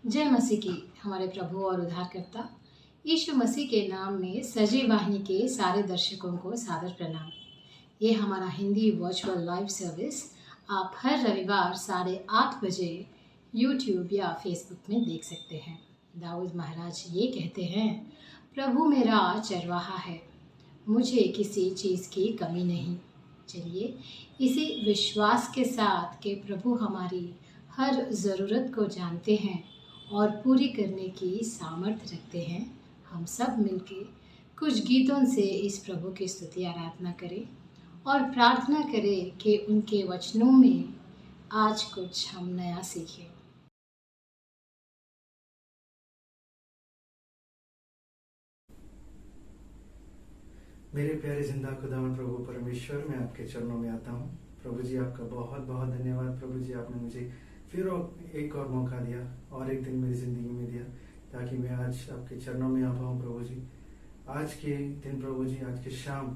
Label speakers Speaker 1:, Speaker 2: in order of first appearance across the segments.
Speaker 1: जय मसीह की। हमारे प्रभु और उद्धारकर्ता यीशु मसीह के नाम में सजीव वाहिनी के सारे दर्शकों को सादर प्रणाम। ये हमारा हिंदी वर्चुअल लाइव सर्विस आप हर रविवार 8:30 बजे यूट्यूब या फेसबुक में देख सकते हैं। दाऊद महाराज ये कहते हैं, प्रभु मेरा चरवाहा है, मुझे किसी चीज़ की कमी नहीं। चलिए इसी विश्वास के साथ कि प्रभु हमारी हर ज़रूरत को जानते हैं और पूरी करने की सामर्थ्य रखते हैं, हम सब मिलके कुछ गीतों से इस प्रभु की स्तुति आराधना करें और प्रार्थना करें कि उनके वचनों में आज कुछ हम नया सीखें।
Speaker 2: मेरे प्यारे जिंदा खुदावंद प्रभु परमेश्वर, मैं आपके चरणों में आता हूँ। प्रभु जी, आपका बहुत बहुत धन्यवाद। प्रभु जी, आपने मुझे फिर एक और मौका दिया और एक दिन मेरी ज़िंदगी में दिया ताकि मैं आज आपके चरणों में आ पाऊँ। प्रभु जी, आज के दिन प्रभु जी, आज के शाम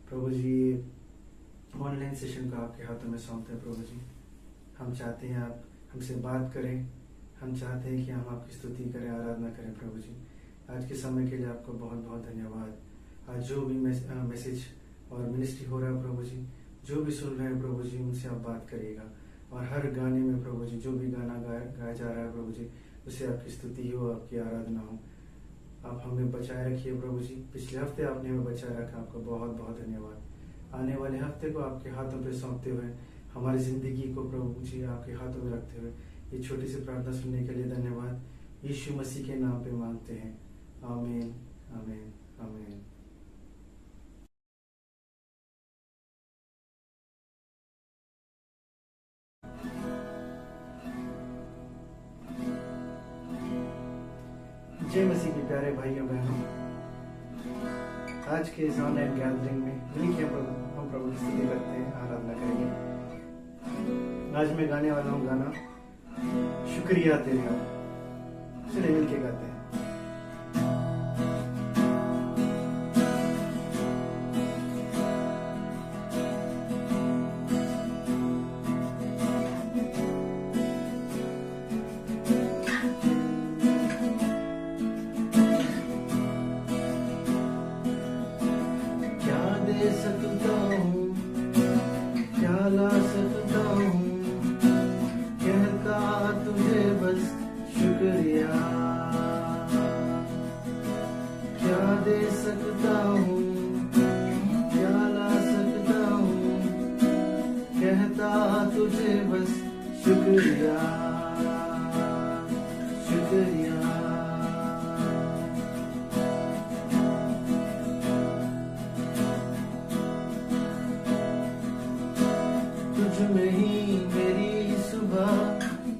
Speaker 2: प्रभु जी, ऑनलाइन सेशन को आपके हाथों में सौंपते हैं। प्रभु जी, हम चाहते हैं आप हमसे बात करें, हम चाहते हैं कि हम आपकी स्तुति करें, आराधना करें। प्रभु जी, आज के समय के लिए आपको बहुत बहुत धन्यवाद। आज जो भी मैसेज और मिनिस्ट्री हो रहा है प्रभु जी, जो भी सुन रहे हैं प्रभु जी, उनसे आप बात करिएगा। और हर गाने में प्रभु जी, जो भी गाना गाया जा रहा है प्रभु जी, उससे आपकी स्तुति हो, आपकी आराधना हो। आप हमें बचाए रखिए प्रभु जी। पिछले हफ्ते आपने हमें बचाए रखा, आपका बहुत बहुत धन्यवाद। आने वाले हफ्ते को आपके हाथों पे सौंपते हुए, हमारी जिंदगी को प्रभु जी आपके हाथों में रखते हुए, ये छोटी सी प्रार्थना सुनने के लिए धन्यवाद। यीशु मसीह के नाम पे मांगते हैं, आमीन आमीन आमीन। जय मसीह के प्यारे भाइयों बहनों, आज के इस ऑनलाइन गैदरिंग में मिलकर हम प्रभु की स्तुति करते हैं, आराधना करेंगे। आज मैं गाने वाला हूँ गाना शुक्रिया तेरा। चलिए मिलके गाते हैं। दे सकता हूँ, क्या ला सकता हूँ, कहता तुझे बस शुक्रिया। क्या दे सकता हूँ, क्या ला सकता हूँ, कहता तुझे बस शुक्रिया शुक्रिया। तुझ में ही मेरी सुबह,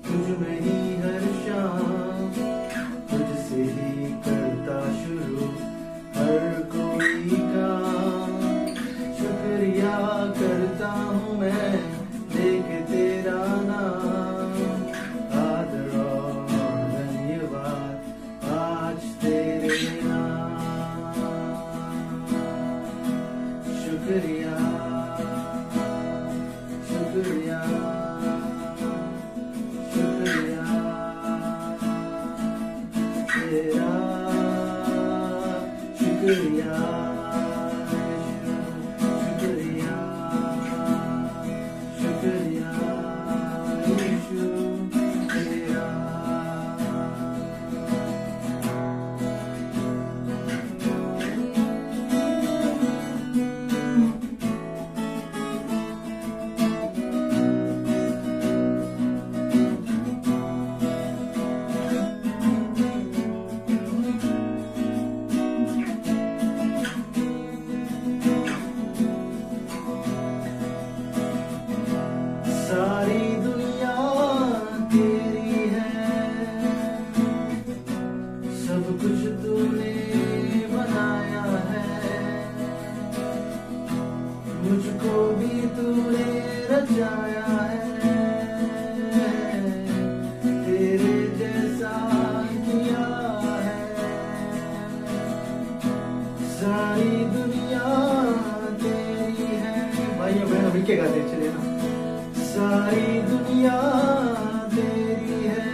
Speaker 2: तुझ में ही हर शाम, तुझसे ही करता शुरू हर कोई काम। शुक्रिया करता हूँ मैं देख तेरा नाम, आदर और धन्यवाद आज तेरे नाम। शुक्रिया शुक्रिया शुक्रिया तेरा, शुक्रिया शुक्रिया शुक्रिया यीशु तेरा। सारी दुनिया तेरी है, सब कुछ तूने बनाया है, मुझको भी तूने रचाया है, तेरे जैसा किया है। सारी दुनिया तेरी है। भाइयों बहनों मिलके गाते हैं, चलिए ना। सारी दुनिया तेरी है,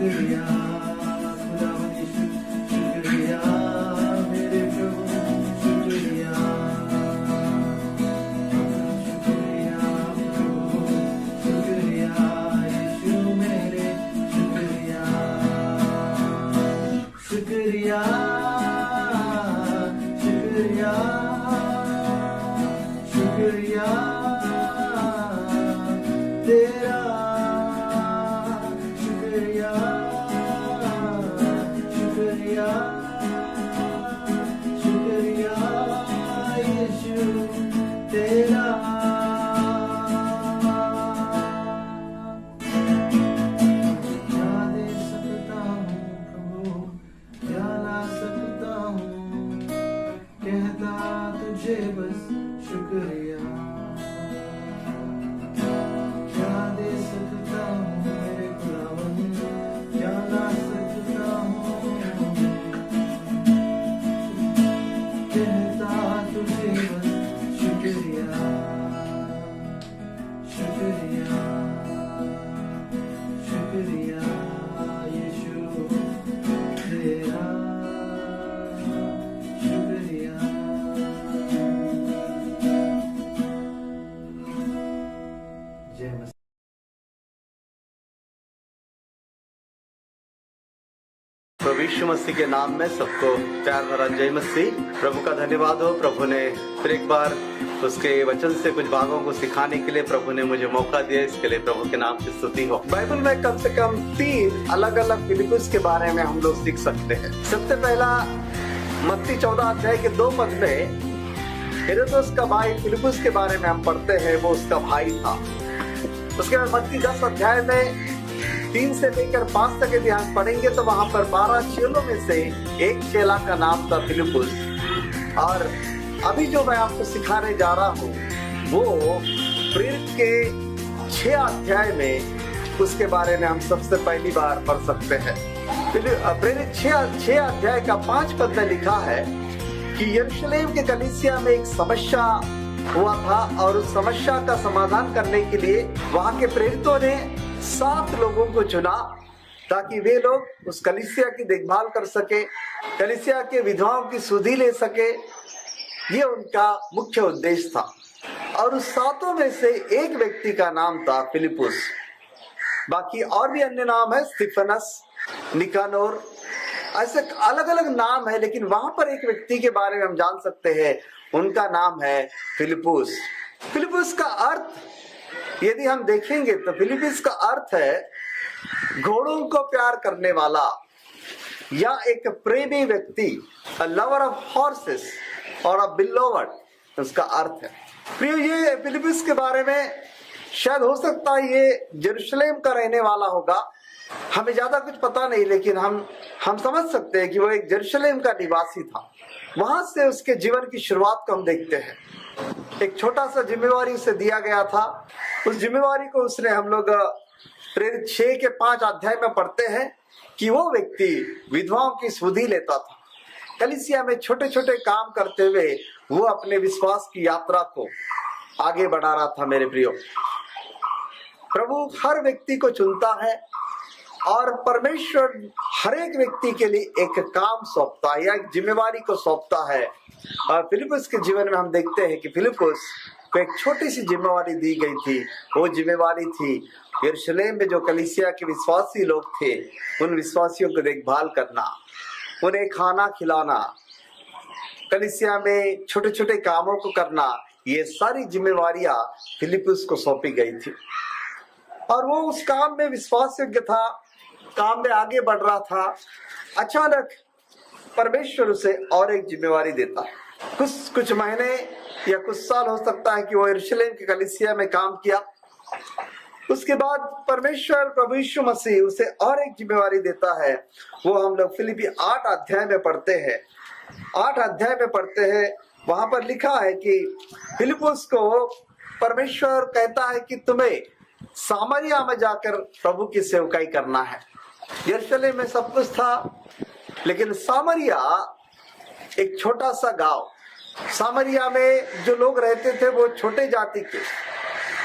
Speaker 2: शुक्रिया खुदावन यीशु, शुक्रिया मेरे प्रभु, शुक्रिया शुक्रिया प्रभु, शुक्रिया यीशु मेरे, शुक्रिया शुक्रिया शुक्रिया शुक्रिया तेरा, शुक्रिया शुक्रिया शुक्रिया यीशु तेरा। क्या दे सकता हूँ प्रभु, क्या ला सकता हूँ, कहता तुझे बस शुक्रिया। क्या दे सकता हूँ मेरे खुदावन, क्या ला सकता हूँ, कहता तुझे बस शुक्रिया शुक्रिया शुक्रिया यीशु तेरा, शुक्रिया। जय मसीह।
Speaker 3: प्रभु यीशु मसीह के नाम में सबको प्यार भरा जय मसीह। प्रभु का धन्यवाद हो, प्रभु ने फिर एक बार उसके वचन से कुछ भागों को सिखाने के लिए प्रभु ने मुझे मौका दिया, इसके लिए प्रभु के नाम की स्तुति हो। बाइबल में कम से कम 3 अलग अलग फिलिप्पुस के बारे में हम लोग सीख सकते हैं। सबसे पहला मत्ती 14 अध्याय के 2 पद में हेरोदेस का भाई फिलिप्पुस के बारे में हम पढ़ते हैं, वो उसका भाई था। उसके बाद मत्ती 10 अध्याय में 3 से लेकर 5 तक इतिहास पढ़ेंगे तो वहां पर 12 चेलों में से एक चेला का नाम था फिलिप्पुस। और अभी जो मैं आपको सिखाने जा रहा हूँ वो प्रेरित के 6 अध्याय में उसके बारे में हम सबसे पहली बार पढ़ सकते हैं। प्रेरित 6 अध्याय का 5 पद में लिखा है कि यरूशलेम के कलीसिया में एक समस्या हुआ था और उस समस्या का समाधान करने के लिए वहां के प्रेरितों ने 7 लोगों को चुना ताकि वे लोग उस कलीसिया की देखभाल कर सके, कलीसिया के विधवाओं की सुधि ले सके। ये उनका मुख्य उद्देश्य था। और उस 7 में से एक व्यक्ति का नाम था फिलिप्पुस। बाकी और भी अन्य नाम है, स्तिफनस, निकानोर, ऐसे अलग अलग नाम है, लेकिन वहां पर एक व्यक्ति के बारे में हम जान सकते हैं, उनका नाम है फिलिप्पुस। फिलिप्पुस का अर्थ यदि हम देखेंगे तो फिलिप्पुस का अर्थ है घोड़ों को प्यार करने वाला या एक प्रेमी व्यक्ति, अ लवर ऑफ हॉर्सेस और अ बिलोवर्ड उसका अर्थ है। प्रिय, ये फिलिप्पुस के बारे में शायद हो सकता है ये यरूशलेम का रहने वाला होगा, हमें ज्यादा कुछ पता नहीं, लेकिन हम समझ सकते हैं कि वो एक यरूशलेम का निवासी था। वहां से उसके जीवन की शुरुआत को हम देखते हैं। एक छोटा सा जिम्मेवारी उसे दिया गया था। उस जिम्मेवारी को उसने, हम लोग प्रेरित 6 के 5 अध्याय में पढ़ते हैं कि वो व्यक्ति विधवाओं की सुधि लेता था। कलीसिया में छोटे छोटे काम करते हुए वो अपने विश्वास की यात्रा को आगे बढ़ा रहा था। मेरे प्रियो, प्रभु हर व्यक्ति को चुनता है और परमेश्वर हर एक व्यक्ति के लिए एक काम सौंपता है या एक जिम्मेवारी को सौंपता है। और फिलिप्पुस के जीवन में हम देखते हैं कि फिलिप्पुस को एक छोटी सी जिम्मेवारी दी गई थी। वो जिम्मेवारी थी यरूशलेम में जो कलीसिया के विश्वासी लोग थे, उन विश्वासियों को देखभाल करना, उन्हें खाना खिलाना, कलीसिया में छोटे छोटे कामों को करना। ये सारी जिम्मेवारियां फिलिप्पुस को सौंपी गई थी और वो उस काम में विश्वास योग्य था, काम में आगे बढ़ रहा था। अचानक परमेश्वर उसे और एक जिम्मेवारी देता है। कुछ महीने या कुछ साल हो सकता है कि वो यरूशलेम के कलीसिया में काम किया। उसके बाद परमेश्वर प्रभु यीशु मसीह उसे और एक जिम्मेवारी देता है। वो हम लोग फिलिपी 8 अध्याय में पढ़ते हैं। 8 अध्याय में पढ़ते हैं, वहां पर लिखा है कि फिलिप्पुस को परमेश्वर कहता है कि तुम्हें सामरिया में जाकर प्रभु की सेवकाई करना है। यरूशलेम में सब कुछ था, लेकिन सामरिया एक छोटा सा गांव, सामरिया में जो लोग रहते थे वो छोटे जाति के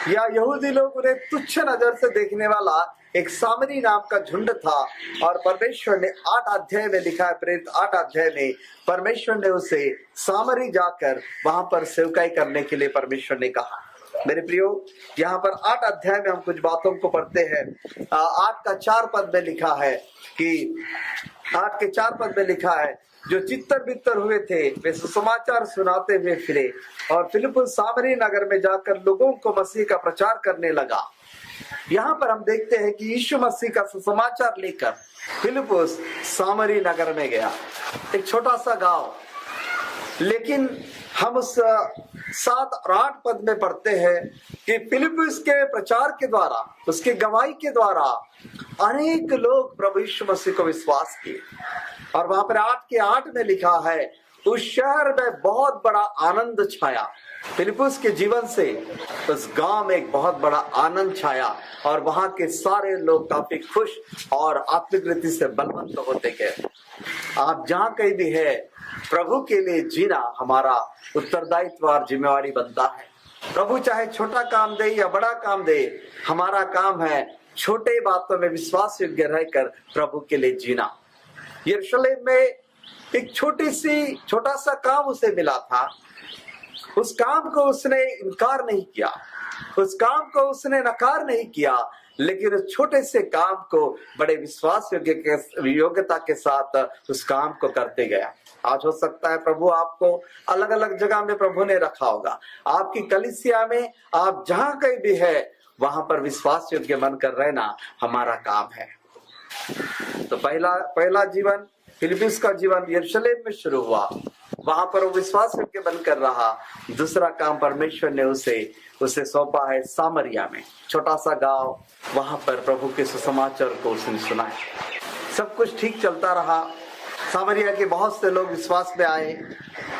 Speaker 3: या यहूदी लोग उन्हें तुच्छ नजर से देखने वाला एक सामरी नाम का झुंड था और परमेश्वर ने 8 अध्याय में लिखा है, प्रेरित 8 अध्याय में परमेश्वर ने उसे सामरी जाकर वहां पर सेवकाई करने के लिए परमेश्वर ने कहा। मेरे प्रियो, यहाँ पर 8 अध्याय में हम कुछ बातों को पढ़ते हैं। 8 का 4 पद में लिखा है कि 8 के 4 पद में लिखा है, जो चित्तर बित्तर हुए थे वे सुसमाचार सुनाते हुए फिरे और फिलिप्पुस सामरी नगर में जाकर लोगों को मसीह का प्रचार करने लगा। यहाँ पर हम देखते हैं कि यीशु मसीह का सुसमाचार लेकर फिलिप्पुस सामरी नगर में गया, एक छोटा सा गांव। लेकिन हम उस 7 और 8 पद में पढ़ते हैं कि फिलिप्पुस के प्रचार के द्वारा, उसके गवाही के द्वारा अनेक लोग प्रभु यीशु मसीह को विश्वास किए। और वहां पर 8 के 8 में लिखा है, उस शहर में बहुत बड़ा आनंद छाया। फिलिप्पुस के जीवन से उस गांव में एक बहुत बड़ा आनंद छाया और वहां के सारे लोग काफी खुश और आत्मिक रीति से बलवंत होते गए। आप जहां कहीं भी है, प्रभु के लिए जीना हमारा उत्तरदायित्व और जिम्मेवारी बनता है। प्रभु चाहे छोटा काम दे या बड़ा काम दे, हमारा काम है छोटे बातों में विश्वास योग्य रहकर प्रभु के लिए जीना। यरूशलेम में एक छोटा सा काम उसे मिला था। उस काम को उसने इनकार नहीं किया, उस काम को उसने नकार नहीं किया, लेकिन उस छोटे से काम को बड़े विश्वास योग्यता के साथ उस काम को करते गया। आज हो सकता है प्रभु आपको अलग अलग जगह में प्रभु ने रखा होगा। आपकी कलीसिया में आप जहां कहीं भी है, वहां पर विश्वास योग्य बनकर रहना हमारा काम है। तो पहला जीवन फिलिप्पुस का जीवन यरूशलेम में शुरू हुआ, वहां पर वो विश्वास योग्य बनकर रहा। दूसरा काम परमेश्वर ने उसे सौंपा है सामरिया में, छोटा सा गांव। वहां पर प्रभु के सुसमाचार को उसने सुनाया। सब कुछ ठीक चलता रहा। सामरिया के बहुत से लोग विश्वास में आए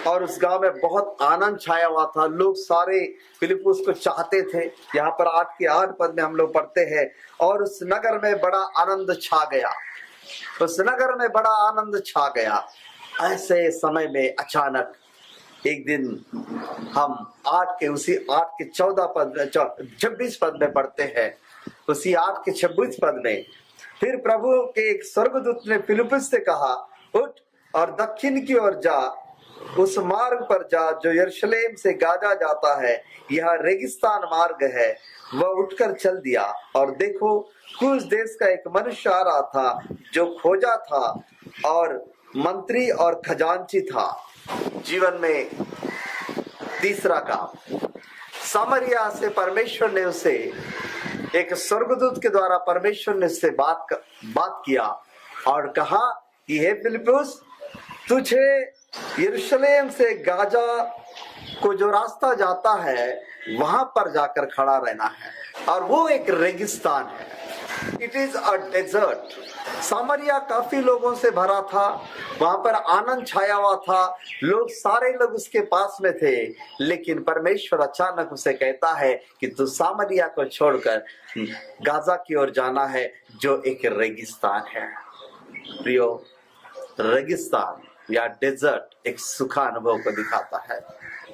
Speaker 3: और उस गांव में बहुत आनंद छाया हुआ था। लोग सारे फिलिप्पुस को चाहते थे। यहाँ पर 8 के 8 पद में हम लोग पढ़ते हैं, और उस नगर में बड़ा आनंद छा गया। उस नगर में बड़ा आनंद छा गया। ऐसे समय में अचानक एक दिन हम 8 के 14 पद 26 पद में पढ़ते हैं। उसी 8 के 26 पद में फिर प्रभु के एक स्वर्गदूत ने फिलिप्पुस से कहा, उठ और दक्षिण की ओर जा, उस मार्ग पर जा जो यरूशलेम से गाजा जाता है। यह रेगिस्तान मार्ग है। वह उठकर चल दिया और देखो, कुछ देश का एक मनुष्य आ रहा था जो खोजा था और मंत्री और खजांची था। जीवन में तीसरा काम, सामरिया से परमेश्वर ने उसे एक स्वर्गदूत के द्वारा परमेश्वर ने उससे बात किया और कहा कि हे फिलिप्पुस, तुझे यरूशलेम से गाजा को जो रास्ता जाता है वहां पर जाकर खड़ा रहना है, और वो एक रेगिस्तान है। It is a desert. Samaria काफी लोगों से भरा था, वहां पर आनंद छाया हुआ था, सारे लोग उसके पास में थे। लेकिन परमेश्वर अचानक उसे कहता है कि तू सामरिया को छोड़कर गाजा की ओर जाना है, जो एक रेगिस्तान है। प्रियो, रेगिस्तान या डेजर्ट एक सूखा अनुभव को दिखाता है।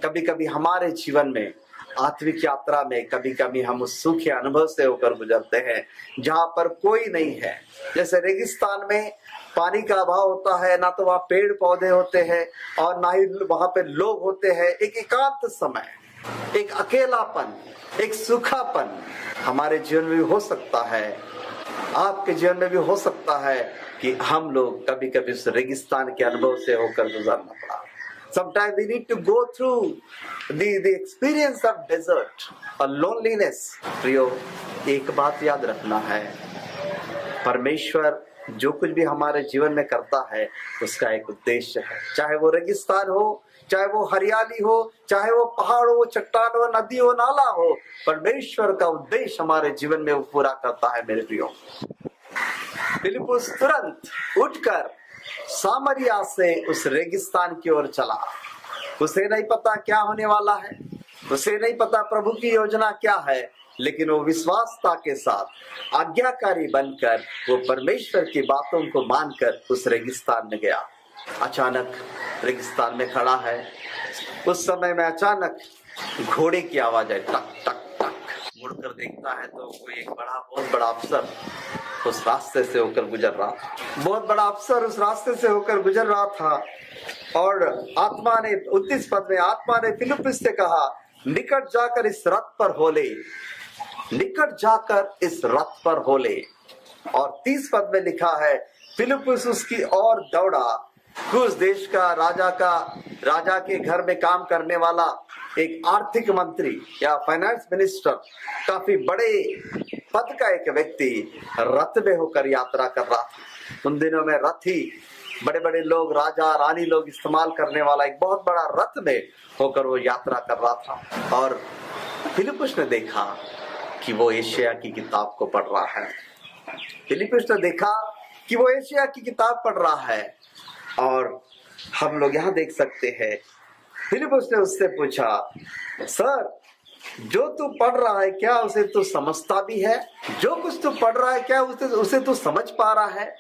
Speaker 3: कभी कभी हमारे जीवन में, आत्मिक यात्रा में, कभी कभी हम उस सूखे अनुभव से होकर गुजरते हैं जहां पर कोई नहीं है। जैसे रेगिस्तान में पानी का अभाव होता है, ना तो वहां पेड़ पौधे होते हैं और ना ही वहां पे लोग होते हैं। एक एकांत समय, एक अकेलापन, एक सूखापन हमारे जीवन में भी हो सकता है, आपके जीवन में भी हो सकता है कि हम लोग कभी कभी उस रेगिस्तान के अनुभव से होकर गुजरना पड़ा। Sometimes we need to go through the experience of desert or loneliness. प्रियो, एक बात याद रखना है, परमेश्वर जो कुछ भी हमारे जीवन में करता है उसका एक उद्देश्य है। चाहे वो रेगिस्तान हो, चाहे वो हरियाली हो, चाहे वो पहाड़ हो, चट्टान हो, नदी हो, नाला हो, परमेश्वर का उद्देश्य हमारे जीवन में वो पूरा करता है। मेरे प्रियो, फिलिप्पुस तुरंत उठकर सामरिया से उस रेगिस्तान की ओर चला। उसे नहीं पता क्या होने वाला है, उसे नहीं पता प्रभु की योजना क्या है, लेकिन वो विश्वासता के साथ आज्ञाकारी बनकर वो परमेश्वर की बातों को मानकर उस रेगिस्तान में गया। अचानक रेगिस्तान में खड़ा है। उस समय में अचानक घोड़े की आवाज है, टक टक टक। मुड़कर देखता है तो कोई एक बहुत बड़ा अफसर उस रास्ते से होकर गुजर रहा था। बहुत बड़ा अफसर उस रास्ते से होकर गुजर रहा था और आत्मा ने 29 पद में आत्मा ने फिलिप्पुस से कहा, निकट जाकर इस रथ पर हो ले, निकट जाकर इस रथ पर हो ले। और 30 पद में लिखा है, फिलिप्पुस उसकी ओर दौड़ा। उस देश का राजा के घर में काम करने वाला एक आर्थिक मंत्री या फाइनेंस मिनिस्टर, काफी बड़े पद का एक व्यक्ति रथ में होकर यात्रा कर रहा था। उन दिनों में रथ ही बड़े बड़े लोग, राजा रानी लोग इस्तेमाल करने वाला एक बहुत बड़ा रथ में होकर वो यात्रा कर रहा था। और फिलिप्पुस ने देखा कि वो यशायाह की किताब को पढ़ रहा है। फिलिप्पुस ने देखा कि वो यशायाह की किताब पढ़ रहा है। और हम लोग यहाँ देख सकते हैं, फिलिप्पुस ने उससे पूछा, सर जो तू पढ़ रहा है क्या उसे तू समझता भी है? जो कुछ तू पढ़ रहा है क्या उसे तू समझ पा रहा है?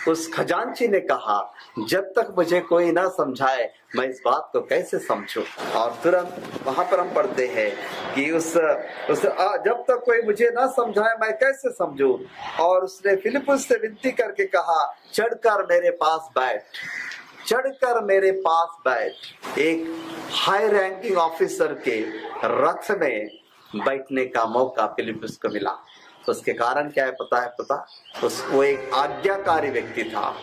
Speaker 3: उस खजांची ने कहा, जब तक मुझे कोई ना समझाए मैं इस बात को कैसे समझूं? और तुरंत वहां पर हम पढ़ते हैं कि जब तक कोई मुझे ना समझाए मैं कैसे समझूं? और उसने फिलिप्पुस से विनती करके कहा, चढ़कर मेरे पास बैठ, चढ़कर मेरे पास बैठ। एक हाई रैंकिंग ऑफिसर के रथ में बैठने का मौका फिलिप्पुस को मिला। उसके कारण क्या है पता? वो एक आज्ञाकारी व्यक्ति था।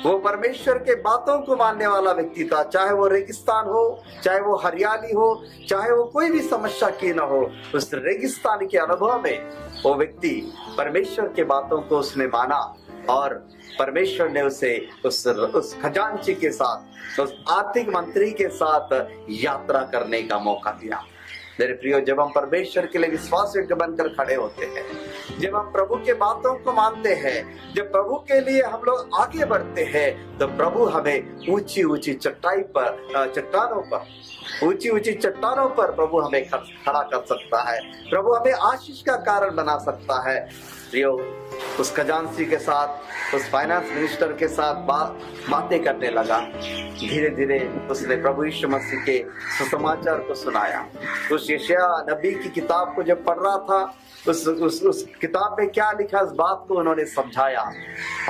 Speaker 3: वो परमेश्वर के बातों को मानने वाला व्यक्ति था। चाहे वो रेगिस्तान हो, चाहे वो हरियाली हो, चाहे वो कोई भी समस्या की ना हो, उस रेगिस्तान के अनुभव में वो व्यक्ति परमेश्वर के बातों को उसने माना। और परमेश्वर ने उसे उस खजांची के साथ, उस आर्थिक मंत्री के साथ यात्रा करने का मौका दिया। मेरे प्रियो, जब हम परमेश्वर के लिए विश्वास योग्य बनकर खड़े होते हैं, जब हम प्रभु के बातों को मानते हैं, जब प्रभु के लिए हम लोग आगे बढ़ते हैं, तो प्रभु हमें ऊंची ऊंची चट्टानों पर प्रभु हमें खड़ा कर सकता है। प्रभु हमें आशीष का कारण बना सकता है। प्रियो, उस खजांची के साथ, उस फाइनेंस मिनिस्टर के साथ बातें करने लगा। धीरे धीरे उसने प्रभु यीशु मसीह के सुसमाचार को सुनाया। उस यशायाह नबी की किताब को जब पढ़ रहा था, उस किताब में क्या लिखा इस बात को उन्होंने समझाया।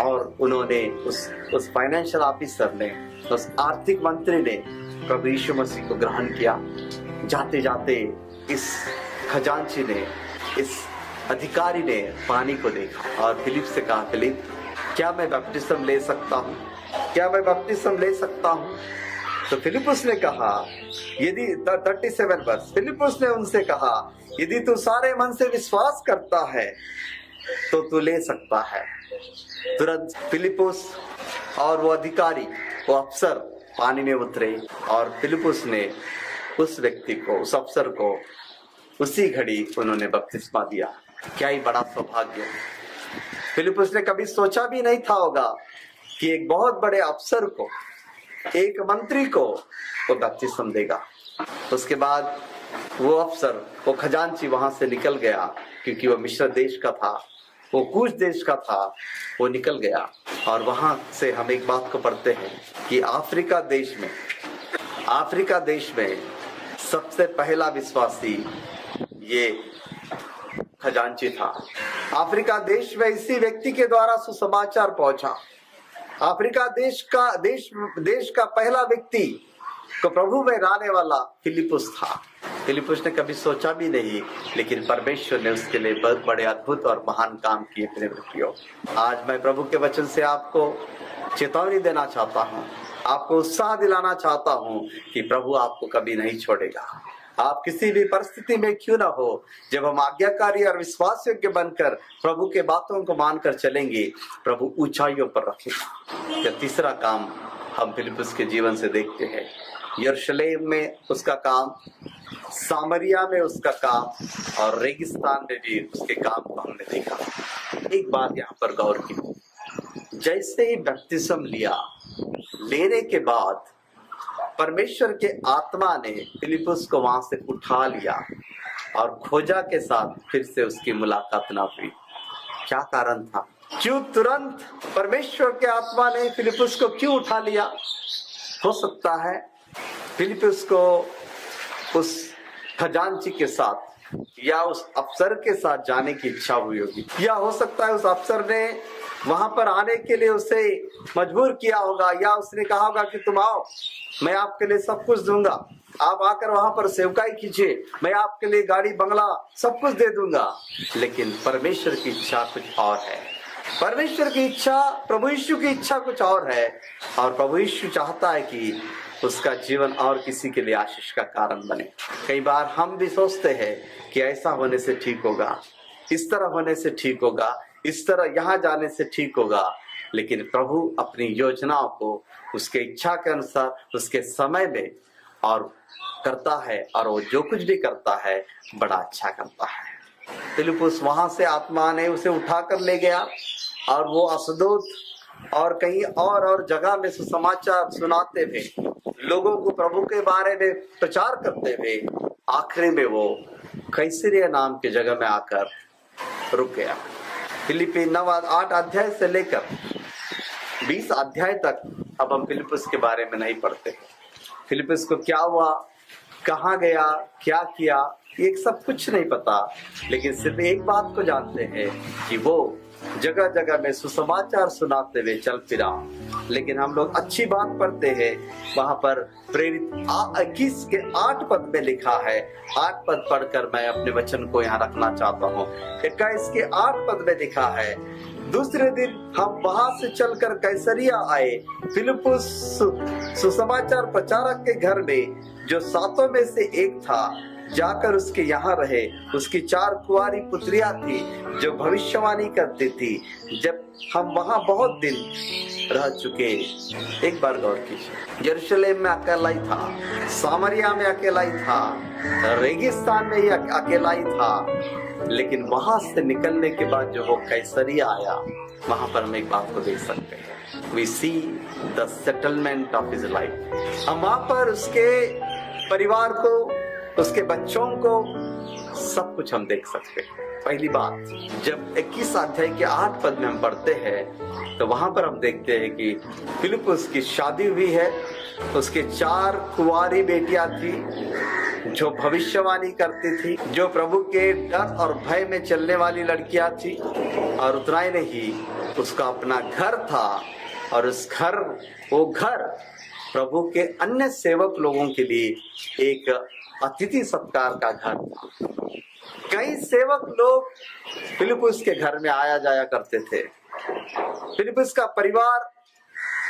Speaker 3: और उन्होंने उस फाइनेंशियल ऑफिसर ने, उस आर्थिक मंत्री ने प्रभु यीशु मसीह को ग्रहण किया। जाते जाते इस खजांची ने, इस अधिकारी ने पानी को देखा और फिलिप से कहा, फिलिप क्या मैं बपतिस्म ले सकता हूँ? क्या मैं बपतिस्म ले सकता हूँ? तो फिलिप्पुस ने कहा, यदि 37 वर्ष, फिलिप्पुस ने उनसे कहा, यदि तू सारे मन से विश्वास करता है तो तू ले सकता है। तुरंत फिलिप्पुस और वो अधिकारी, वो अफसर पानी में उतरे और फिलिप्पुस ने उस व्यक्ति को, उस अफसर को उसी घड़ी उन्होंने बपतिस्मा दिया। क्या ही बड़ा सौभाग्य। फिलिप्पुस ने कभी सोचा भी नहीं था होगा कि एक बहुत बड़े अफसर को, एक मंत्री को वो बपतिस्मा देगा। उसके बाद वो अफसर, वो खजांची वहां से निकल गया, क्योंकि वो मिस्र देश का था, वो कूश देश का था, वो निकल गया। और वहां से हम एक बात को पढ़ते हैं कि अफ्रीका देश में सबसे पहला विश्वासी ये खजांची था। अफ्रीका देश में इसी व्यक्ति के द्वारा सुसमाचार पहुंचा। अफ्रीका देश का पहला व्यक्ति को प्रभु में लाने वाला फिलिप्पुस था। फिलिप्पुस ने कभी सोचा भी नहीं, लेकिन परमेश्वर ने उसके लिए बहुत बड़े अद्भुत और महान काम किए। प्रिय मित्रों, आज मैं प्रभु के वचन से आपको चेतावनी देना चाहता हूँ, आपको उत्साह दिलाना चाहता हूँ कि प्रभु आपको कभी नहीं छोड़ेगा। आप किसी भी परिस्थिति में क्यों ना हो, जब हम आज्ञाकारी और विश्वास योग्य बनकर प्रभु के बातों को मानकर चलेंगे, प्रभु ऊंचाइयों पर रखेगा। यह तीसरा काम हम फिलिप्पुस के जीवन से देखते हैं। यरूशलेम में उसका काम, सामरिया में उसका काम और रेगिस्तान में भी उसके काम को हमने देखा। एक बात यहाँ पर गौर की, जैसे ही बपतिस्मा लेने के बाद परमेश्वर के आत्मा ने फिलिप्पुस को वहां से उठा लिया और खोजा के साथ फिर से उसकी मुलाकात ना हुई। क्या कारण था? क्यों तुरंत परमेश्वर के आत्मा ने फिलिप्पुस को क्यों उठा लिया? हो सकता है फिलिप्पुस को उस खजांची के साथ या उस अफसर के साथ जाने की इच्छा हुई होगी, या हो सकता है उस अफसर ने वहां पर आने के लिए उसे मजबूर किया होगा, या उसने कहा होगा कि तुम आओ, मैं आपके लिए सब कुछ दूंगा, आप आकर वहां पर सेवकाई कीजिए, मैं आपके लिए गाड़ी बंगला सब कुछ दे दूंगा। लेकिन परमेश्वर की इच्छा कुछ और है। परमेश्वर की इच्छा, प्रभु यीशु की इच्छा कुछ और है। और प्रभु यीशु चाहता है कि उसका जीवन और किसी के लिए आशीष का कारण बने। कई बार हम भी सोचते हैं कि ऐसा होने से ठीक होगा, इस तरह होने से ठीक होगा, इस तरह यहाँ जाने से ठीक होगा। लेकिन प्रभु अपनी योजनाओं को उसके इच्छा के अनुसार उसके समय में और करता है, और वो जो कुछ भी करता है बड़ा अच्छा करता है। फिलिप्पुस वहां से आत्मा ने उसे उठाकर ले गया, और वो असदोत और कहीं और जगह में सुसमाचार सुनाते हुए, लोगों को प्रभु के बारे में प्रचार करते हुए आखिरी में वो कैसरिया नाम की जगह में आकर रुक गया। फिलिप्पी 9-8 अध्याय से लेकर 20 अध्याय तक अब हम फिलिप्पुस के बारे में नहीं पढ़ते। फिलिप्पुस को क्या हुआ, कहाँ गया, क्या किया, ये सब कुछ नहीं पता। लेकिन सिर्फ एक बात को जानते हैं कि वो जगह जगह में सुसमाचार सुनाते हुए चल फिरा। लेकिन हम लोग अच्छी बात पढ़ते हैं, वहां पर प्रेरित 21 के 8 पद में लिखा है। 8 पद पढ़कर मैं अपने वचन को यहाँ रखना चाहता हूँ। 21 के 8 पद में लिखा है, दूसरे दिन हम वहां से चलकर कैसरिया आए। फिलिप्पुस सुसमाचार प्रचारक के घर में, जो 7 में से एक था, जाकर उसके यहाँ रहे। उसकी 4 कुंवारी पुत्रियां थी जो भविष्यवाणी करती थी। जब हम वहां बहुत दिन रह चुके, एक बार गौर कीजिए, यरूशलेम में अकेला ही था, सामरिया में अकेला ही था, रेगिस्तान में ही अकेला ही था। लेकिन वहां से निकलने के बाद जो वो कैसरिया आया, वहां पर हम एक बात को देख सकते हैं। We see the settlement of his life। हम वहां पर उसके परिवार को, उसके बच्चों को, सब कुछ हम देख सकते हैं। पहली बात, जब 21 अध्याय के 8 पद में हम पढ़ते हैं तो वहां पर हम देखते हैं कि फिलिप्पुस की शादी हुई है। उसके 4 कुंवारी बेटियां थी जो भविष्यवाणी करती थी, जो प्रभु के डर और भय में चलने वाली लड़कियां थी। और उतना ही नहीं, उसका अपना घर था, और वो घर प्रभु के अन्य सेवक लोगों के लिए एक अतिथि सत्कार का घर था। कई सेवक लोग फिलिप्पुस के घर में आया जाया करते थे। फिलिप्पुस का परिवार,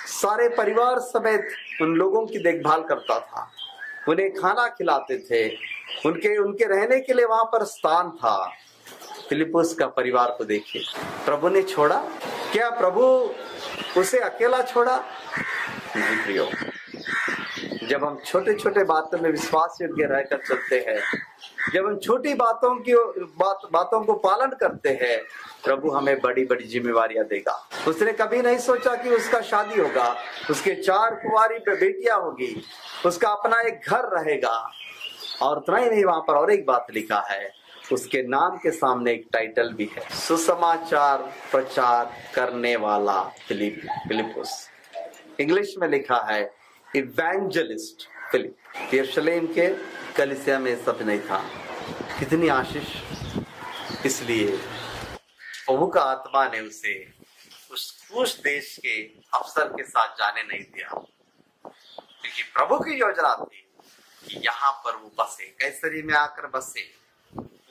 Speaker 3: सारे परिवार समेत उन लोगों की देखभाल करता था, उन्हें खाना खिलाते थे, उनके रहने के लिए वहां पर स्थान था। फिलिप्पुस का परिवार को देखिए, प्रभु ने छोड़ा क्या? प्रभु उसे अकेला छोड़ा? नहीं प्रियो। जब हम छोटे छोटे बातों में विश्वास योग्य रहकर चलते हैं, जब हम छोटी बातों को पालन करते हैं, प्रभु हमें बड़ी बड़ी जिम्मेवारियां देगा। उसने कभी नहीं सोचा कि उसका शादी होगा, उसके 4 कुंवारी बेटियां होगी, उसका अपना एक घर रहेगा। और उतना ही नहीं, वहां पर और एक बात लिखा है, उसके नाम के सामने एक टाइटल भी है, सुसमाचार प्रचार करने वाला फिलिप्पुस। इंग्लिश में लिखा है इवेंजलिस्ट फिलिप। यरूशलेम के कलीसिया में सब नहीं था। कितनी आशीष! इसलिए प्रभु का आत्मा ने उसे उस देश के अफसर के साथ जाने नहीं दिया, क्योंकि प्रभु की योजना थी कि यहाँ पर वो बसे, कैसरी में आकर बसे।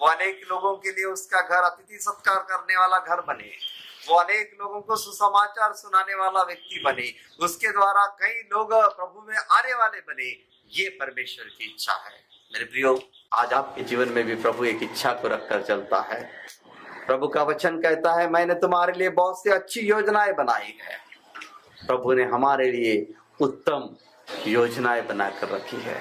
Speaker 3: वो अनेक लोगों के लिए उसका घर अतिथि सत्कार करने वाला घर बने, वो अनेक लोगों को सुसमाचार सुनाने वाला व्यक्ति बने, उसके द्वारा कई लोग प्रभु में आने वाले बने। ये परमेश्वर की इच्छा है। मेरे प्रियो, आज आपके जीवन में भी प्रभु एक इच्छा को रखकर चलता है। प्रभु का वचन कहता है, मैंने तुम्हारे लिए बहुत सी अच्छी योजनाएं बनाई है। प्रभु ने हमारे लिए उत्तम योजनाएं बनाकर रखी है।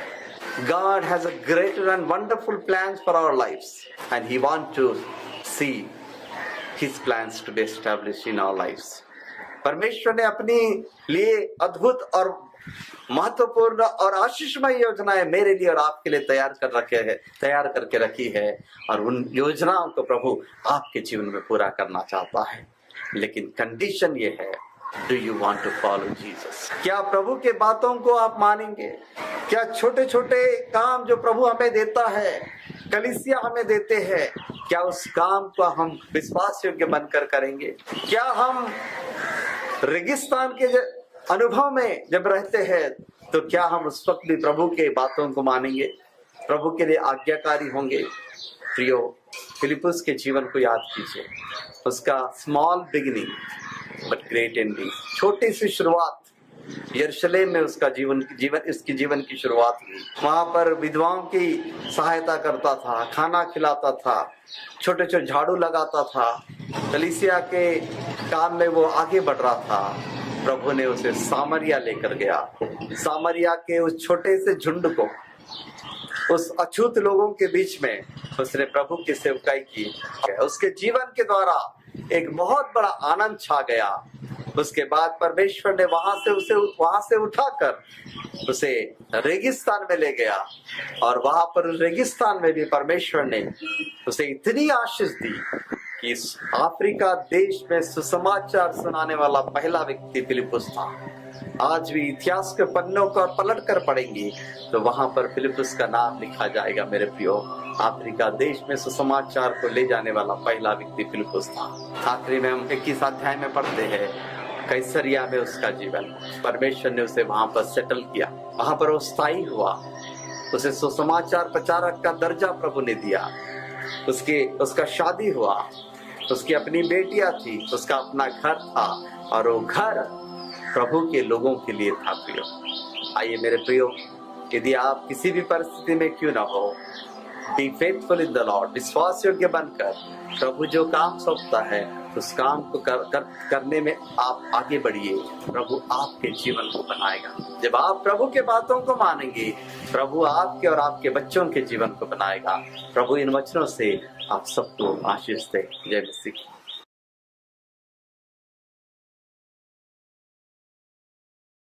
Speaker 3: God has a greater and wonderful plans for our lives, and He wants to see His plans to be established in our lives. परमेश्वर ने अपनी लिए अद्भुत और महत्वपूर्ण और आशीषमय योजनाएं मेरे लिए और आपके लिए तैयार करके रखी है, और उन योजनाओं को प्रभु आपके जीवन में पूरा करना चाहता है। लेकिन कंडीशन ये है, do you want to follow Jesus? क्या प्रभु के बातों को आप मानेंगे? क्या छोटे छोटे काम जो प्रभु हमें देता है, कलीसिया हमें देते हैं, क्या उस काम को हम विश्वास योग्य बनकर करेंगे? क्या हम रेगिस्तान के अनुभव में जब रहते हैं तो क्या हम उस वक्त भी प्रभु के बातों को मानेंगे, प्रभु के लिए आज्ञाकारी होंगे? प्रियो, फिलिपुस के जीवन को याद कीजिए, उसका small beginning but great ending, छोटी सी शुरुआत यरूशलेम में उसका इसकी जीवन की शुरुआत हुई। वहां पर विधवाओं की सहायता करता था, खाना खिलाता था, छोटे छोटे झाड़ू लगाता था, कलीसिया के काम में वो आगे बढ़ रहा था। प्रभु ने उसे सामरिया लेकर गया। सामरिया के उस छोटे से झुंड को, उस अछूत लोगों के बीच में उसने प्रभु की सेवकाई की। उसके जीवन के द्वारा एक बहुत बड़ा आनंद छा गया। उसके बाद परमेश्वर ने वहां से उठाकर उसे रेगिस्तान में ले गया, और वहां पर रेगिस्तान में भी परमेश्वर ने उसे इतनी आशीष दी कि इस अफ्रीका देश में सुसमाचार सुनाने वाला पहला व्यक्ति फिलिपुस था। आज भी इतिहास के पन्नों को पलट कर पढ़ेंगे तो वहां पर फिलिपुस का नाम लिखा जाएगा। मेरे प्रियो, अफ्रीका देश में सुसमाचार को ले जाने वाला पहला व्यक्ति फिलिपुस था। आखिरी में हम 21 अध्याय में पढ़ते हैं, कैसरिया में उसका जीवन, परमेश्वर ने उसे वहां पर सेटल किया, वहां पर वो स्थायी हुआ। उसे सुसमाचार प्रचारक का दर्जा प्रभु ने दिया। उसका शादी हुआ, उसकी अपनी बेटियां थी, उसका अपना घर था, और वो घर प्रभु के लोगों के लिए था। प्रियो, आइए मेरे प्रियो, यदि आप किसी भी परिस्थिति में क्यों ना हो, be faithful in the Lord, विश्वास योग्य बनकर प्रभु जो काम सौंपता है उस काम को करने में आप आगे बढ़िए। प्रभु आपके जीवन को बनाएगा। जब आप प्रभु के बातों को मानेंगे, प्रभु आपके और आपके बच्चों के जीवन को बनाएगा। प्रभु इन वचनों से आप सबको आशीष दे। जय मसीह।